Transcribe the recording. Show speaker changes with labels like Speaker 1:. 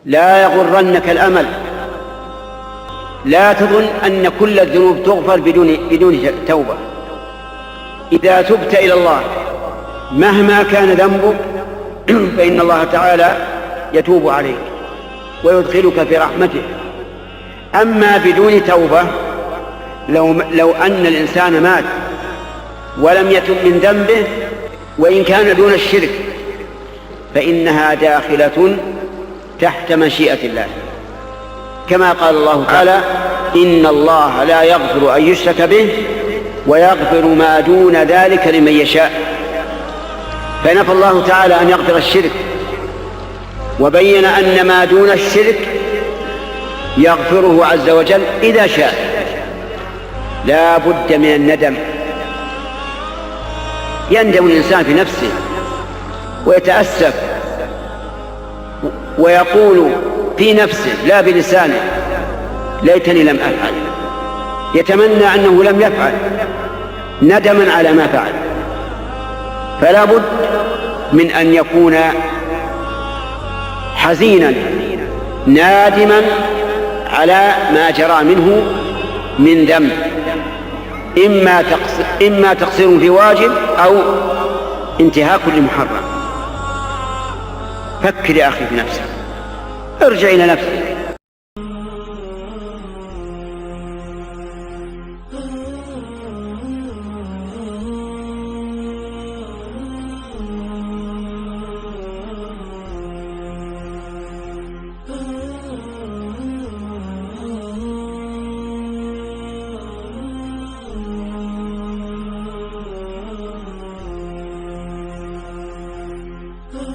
Speaker 1: لا يغرنك الأمل. لا تظن أن كل الذنوب تغفر بدون توبة. إذا تبت إلى الله مهما كان ذنبك فإن الله تعالى يتوب عليك ويدخلك في رحمته. أما بدون توبة، لو أن الإنسان مات ولم يتب من ذنبه وإن كان دون الشرك فإنها داخلة تحت مشيئة الله، كما قال الله تعالى: إن الله لا يغفر أن يشرك به ويغفر ما دون ذلك لمن يشاء. فنفى الله تعالى أن يغفر الشرك، وبين أن ما دون الشرك يغفره عز وجل إذا شاء. لا بد من الندم. يندم الإنسان في نفسه ويتأسف ويقول في نفسه لا بلسانه: ليتني لم أفعل. يتمنى أنه لم يفعل ندما على ما فعل. فلا بد من أن يكون حزينا نادما على ما جرى منه من ذنب، إما تقصير في واجب أو انتهاك لمحرم. فكر يا أخي في نفسك، ارجع إلى نفسك.